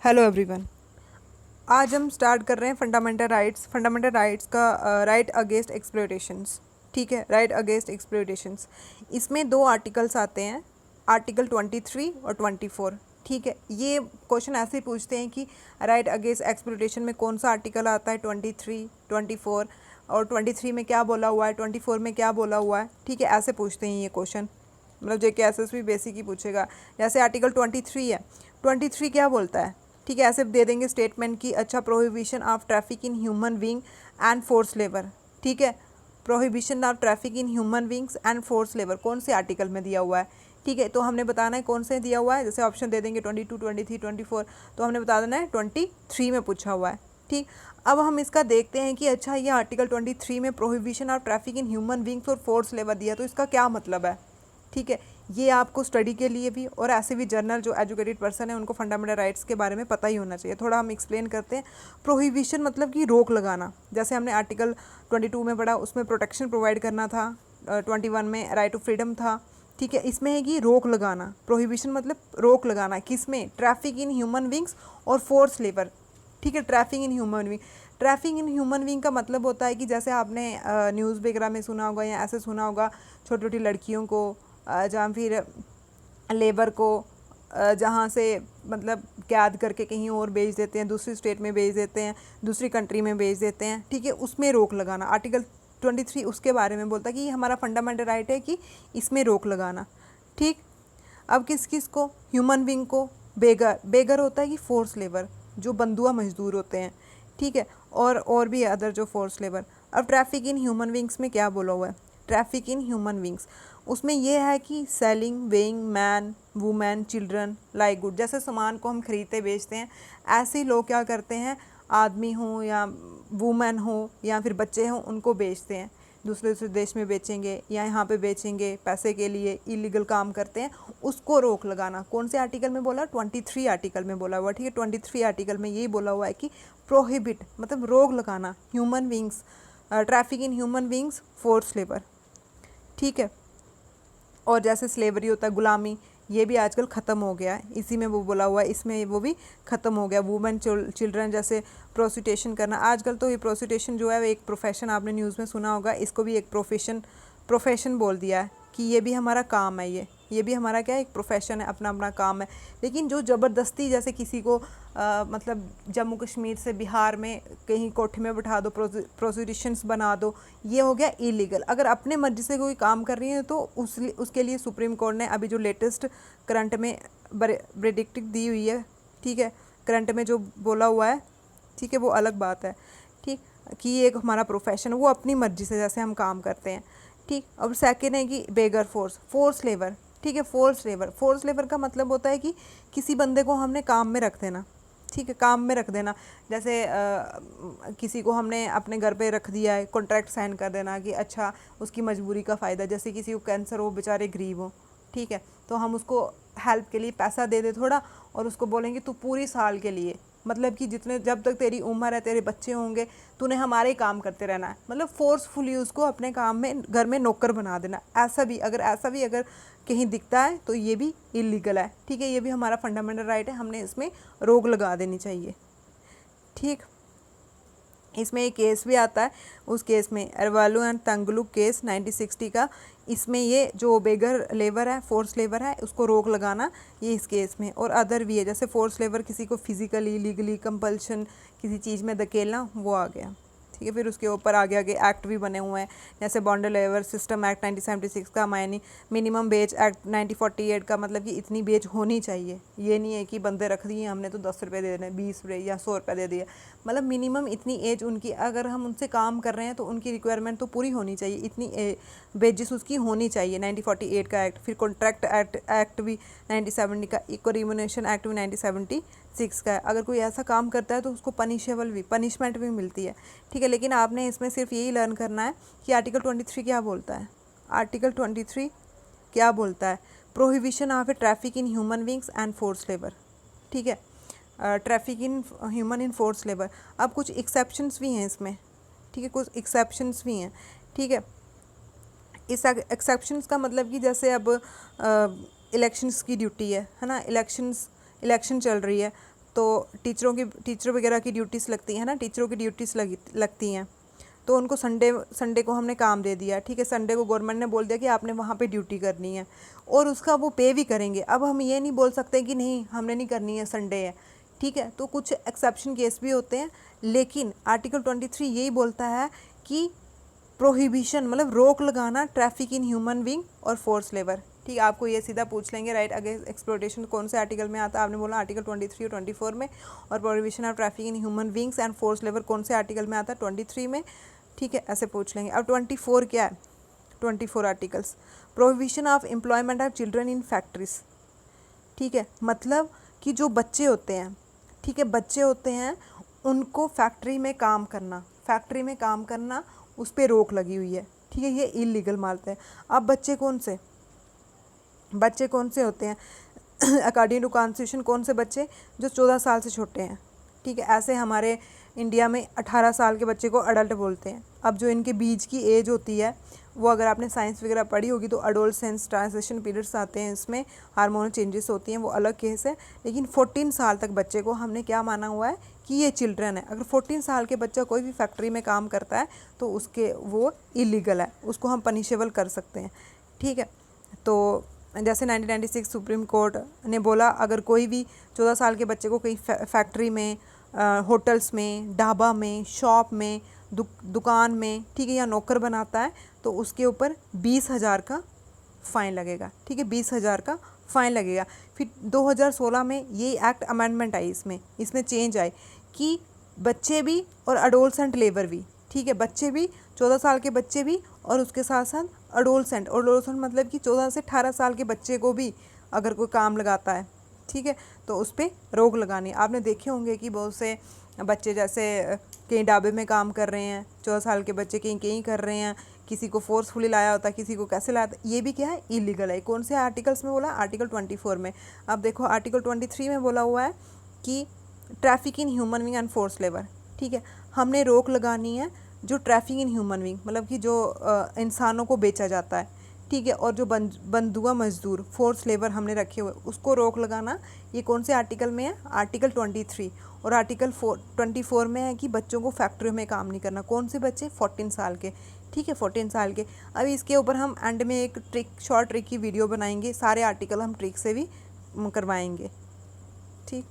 Hello everyone. आज हम start कर रहे हैं फंडामेंटल राइट्स का राइट अगेंस्ट एक्सप्लॉयटेशंस। ठीक है, राइट अगेंस्ट एक्सप्लॉयटेशंस। इसमें दो आर्टिकल्स आते हैं, आर्टिकल 23 और 24। ठीक है, ये क्वेश्चन ऐसे ही पूछते हैं कि राइट अगेंस्ट एक्सप्लॉयटेशन में कौन सा आर्टिकल आता है, 23, 24, और 23 में क्या बोला हुआ है, 24 में क्या बोला हुआ है। ठीक है, ऐसे पूछते हैं ये क्वेश्चन, मतलब जेके एसएसबी बेसिक ही पूछेगा। जैसे आर्टिकल 23 है, 23 क्या बोलता है। ठीक है, ऐसे दे देंगे स्टेटमेंट की अच्छा, prohibition of traffic in human being and force labour. ठीक है, prohibition of traffic in human beings and force labour कौन से आर्टिकल में दिया हुआ है। ठीक है, तो हमने बताना है कौन से दिया हुआ है। जैसे ऑप्शन दे देंगे 22, 23, 24, तो हमने बता देना है 23 में पूछा हुआ है। ठीक, अब हम इसका देखते हैं कि अच्छा, ये आर्टिकल 23 में prohibition of traffic in human beings और फोर्स लेबर दिया, तो इसका क्या मतलब है। ठीक है, ये आपको स्टडी के लिए भी और ऐसे भी जनरल जो एजुकेटेड पर्सन है उनको फंडामेंटल राइट्स के बारे में पता ही होना चाहिए। थोड़ा हम एक्सप्लेन करते हैं। प्रोहिबिशन मतलब कि रोक लगाना। जैसे हमने आर्टिकल 22 में पढ़ा, उसमें प्रोटेक्शन प्रोवाइड करना था, 21 में राइट टू फ्रीडम था। ठीक है, इसमें है कि रोक लगाना। प्रोहिबिशन मतलब रोक लगाना, किसमें, ट्रैफिक इन ह्यूमन बींग्स और फोर्स लेबर। ठीक है, traffic in human being. Traffic in human being का मतलब होता है कि जैसे आपने न्यूज़ वगैरह में सुना होगा या ऐसे सुना होगा, छोटी छोटी लड़कियों को जहाँ फिर लेबर को जहाँ से मतलब कैद करके कहीं और भेज देते हैं, दूसरी स्टेट में भेज देते हैं, दूसरी कंट्री में भेज देते हैं। ठीक है, उसमें रोक लगाना। आर्टिकल 23 उसके बारे में बोलता है कि ये हमारा फंडामेंटल राइट है कि इसमें रोक लगाना। ठीक, अब किस किस को, ह्यूमन बींग को। बेगर होता है कि फोर्स लेबर, जो बंधुआ मजदूर होते हैं। ठीक है, और भी अदर जो फोर्स लेबर। अब ट्रैफिक इन ह्यूमन बींग्स में क्या बोला हुआ है, ट्रैफिक इन ह्यूमन बींग्स उसमें यह है कि selling weighing man women children like good. जैसे सामान को हम खरीदते बेचते हैं, ऐसे ही लोग क्या करते हैं, आदमी हो या वुमेन हो या फिर बच्चे हों, उनको बेचते हैं। दूसरे देश में बेचेंगे या यहाँ पे बेचेंगे पैसे के लिए, इलीगल काम करते हैं, उसको रोक लगाना। कौन से आर्टिकल में बोला, 23 आर्टिकल में बोला हुआ। ठीक है, 23 आर्टिकल में यही बोला हुआ है कि प्रोहिबिट मतलब रोक लगाना human beings, traffic in human beings, force labour. ठीक है, और जैसे स्लेवरी होता है, गुलामी, ये भी आजकल ख़त्म हो गया है, इसी में वो बोला हुआ है, इसमें वो भी ख़त्म हो गया। वुमेन चिल्ड्रन, जैसे प्रोस्टिट्यूशन करना। आजकल तो ये प्रोस्टिट्यूशन जो है वो एक प्रोफेशन, आपने न्यूज़ में सुना होगा, इसको भी एक प्रोफेशन बोल दिया है कि ये भी हमारा काम है, ये भी हमारा क्या है, एक प्रोफेशन है, अपना अपना काम है। लेकिन जो ज़बरदस्ती, जैसे किसी को मतलब जम्मू कश्मीर से बिहार में कहीं कोठे में बिठा दो, प्रोस्टिट्यूशंस बना दो, ये हो गया इलीगल। अगर अपने मर्जी से कोई काम कर रही है तो उसके लिए सुप्रीम कोर्ट ने अभी जो लेटेस्ट करंट में प्रेडिक्ट दी हुई है, ठीक है, करंट में जो बोला हुआ है, ठीक है, वो अलग बात है। ठीक, कि ये एक हमारा प्रोफेशन, वो अपनी मर्जी से जैसे हम काम करते हैं। ठीक, अब सेकेंड है कि बेगर फोर्स लेबर। ठीक है, फोर्स लेबर का मतलब होता है कि किसी बंदे को हमने काम में रख देना। ठीक है, काम में रख देना। जैसे किसी को हमने अपने घर पे रख दिया है, कॉन्ट्रैक्ट साइन कर देना कि अच्छा, उसकी मजबूरी का फ़ायदा, जैसे किसी को कैंसर हो, बेचारे गरीब हो, ठीक है, तो हम उसको हेल्प के लिए पैसा दे दे थोड़ा, और उसको बोलेंगे तू पूरी साल के लिए, मतलब कि जितने, जब तक तेरी उम्र है, तेरे बच्चे होंगे, तूने हमारे ही काम करते रहना है। मतलब फोर्सफुली उसको अपने काम में, घर में नौकर बना देना। ऐसा भी अगर कहीं दिखता है तो ये भी इलीगल है। ठीक है, ये भी हमारा फंडामेंटल राइट है, हमने इसमें रोक लगा देनी चाहिए। ठीक, इसमें एक केस भी आता है, उस केस में अरवालू एंड तंगलू केस 1960 का, इसमें ये जो बेगर लेबर है, फोर्स लेबर है, उसको रोक लगाना, ये इस केस में। और अदर भी है, जैसे फोर्स लेबर किसी को फिजिकली लीगली कंपल्शन किसी चीज़ में धकेलना, वो आ गया। ठीक है, फिर उसके ऊपर आगे आगे एक्ट भी बने हुए हैं, जैसे बॉन्ड लेबर सिस्टम एक्ट 1976 का, मिनिमम वेज एक्ट 1948 का, मतलब कि इतनी वेज होनी चाहिए। ये नहीं है कि बंदे रख दिए हमने तो 10 रुपये दे देने, 20 रुपये या 100 रुपये दे दिए, मतलब मिनिमम इतनी एज उनकी, अगर हम उनसे काम कर रहे हैं तो उनकी रिक्वायरमेंट तो पूरी होनी चाहिए, इतनी वेजेस उसकी होनी चाहिए। 1948 का एक्ट, फिर कॉन्ट्रैक्ट एक्ट भी 1970 का, इको रिम्यूनरेशन एक्ट भी 1976 का है। अगर कोई ऐसा काम करता है तो उसको पनिशमेंट भी मिलती है। ठीक है, लेकिन आपने इसमें सिर्फ यही लर्न करना है कि आर्टिकल 23 क्या बोलता है। आर्टिकल 23 क्या बोलता है, prohibition of A traffic in human beings and force labour. ठीक है, traffic in human in force labour. अब कुछ एक्सेप्शंस भी हैं इसमें। ठीक है, कुछ एक्सेप्शंस भी हैं। ठीक है, इस एक्सेप्शंस का मतलब कि जैसे अब इलेक्शंस की ड्यूटी है ना, इलेक्शन चल रही है, टीचर वगैरह की ड्यूटीज़ लगती हैं ना, टीचरों की ड्यूटीज़ लगती हैं, तो उनको संडे को हमने काम दे दिया, ठीक है, संडे को गवर्नमेंट ने बोल दिया कि आपने वहाँ पे ड्यूटी करनी है और उसका वो पे भी करेंगे। अब हम ये नहीं बोल सकते कि नहीं हमने नहीं करनी है, संडे है, ठीक है। तो कुछ एक्सेप्शन केस भी होते हैं, लेकिन आर्टिकल 23 यही बोलता है कि प्रोहिबिशन मतलब रोक लगाना ट्रैफिक इन ह्यूमन बीइंग और फोर्स लेबर, ठीक है। आपको ये सीधा पूछ लेंगे राइट अगेंस्ट एक्सप्लॉयटेशन कौन से आर्टिकल में आता है, आपने बोला आर्टिकल 23 और 24 में, और prohibition of traffic in human beings and force labour कौन से आर्टिकल में आता है, 23 में, ठीक है, ऐसे पूछ लेंगे। अब 24 क्या है, 24 articles, prohibition of employment of children in factories, ठीक है, मतलब कि जो बच्चे होते हैं, ठीक है, बच्चे होते हैं उनको फैक्ट्री में काम करना उस पर रोक लगी हुई है, ठीक है, ये इलीगल मानते हैं। अब बच्चे कौन से होते हैं अकॉर्डिंग टू कॉन्स्टिट्यूशन, कौन से बच्चे, जो 14 साल से छोटे हैं, ठीक है। ऐसे हमारे इंडिया में 18 साल के बच्चे को अडल्ट बोलते हैं। अब जो इनके बीच की एज होती है वो अगर आपने साइंस वगैरह पढ़ी होगी तो अडोलसेंस ट्रांजिशन पीरियड्स आते हैं, इसमें हार्मोनल चेंजेस होती हैं, वो अलग केस है। लेकिन 14 साल तक बच्चे को हमने क्या माना हुआ है कि ये चिल्ड्रन है। अगर 14 साल के बच्चा कोई भी फैक्ट्री में काम करता है तो उसके वो इलीगल है, उसको हम पनिशेबल कर सकते हैं, ठीक है। तो जैसे 1996 सुप्रीम कोर्ट ने बोला अगर कोई भी 14 साल के बच्चे को कहीं फैक्ट्री में, होटल्स में, ढाबा में, शॉप में, दुकान में, ठीक है, या नौकर बनाता है तो उसके ऊपर 20,000 का फ़ाइन लगेगा, ठीक है, 20,000 का फ़ाइन लगेगा। फिर 2016 में ये एक्ट अमेंडमेंट आई, इसमें चेंज आए कि बच्चे भी और अडोलसेंट लेबर भी, ठीक है, बच्चे भी 14 साल के बच्चे भी और उसके साथ साथ अडोलसेंट मतलब कि 14 से 18 साल के बच्चे को भी अगर कोई काम लगाता है, ठीक है, तो उस पर रोक लगानी। आपने देखे होंगे कि बहुत से बच्चे जैसे कहीं ढाबे में काम कर रहे हैं, 14 साल के बच्चे कहीं कर रहे हैं, किसी को फोर्सफुली लाया होता है, किसी को कैसे लाया, ये भी क्या है, इलीगल है। कौन से आर्टिकल्स में बोला, आर्टिकल 24 में। अब देखो आर्टिकल 23 में बोला हुआ है कि traffic in human being and force labour, ठीक है, हमने रोक लगानी है जो ट्रैफिक इन ह्यूमन बीइंग मतलब कि जो इंसानों को बेचा जाता है, ठीक है, और जो बंधुआ मजदूर फोर्स लेबर हमने रखे हुए उसको रोक लगाना, ये कौन से आर्टिकल में है, आर्टिकल 23। और आर्टिकल 24 में है कि बच्चों को फैक्ट्रियों में काम नहीं करना। कौन से बच्चे, 14 साल के, ठीक है, 14 साल के। अभी इसके ऊपर हम एंड में एक शॉर्ट ट्रिक की वीडियो बनाएंगे, सारे आर्टिकल हम ट्रिक से भी करवाएंगे, ठीक।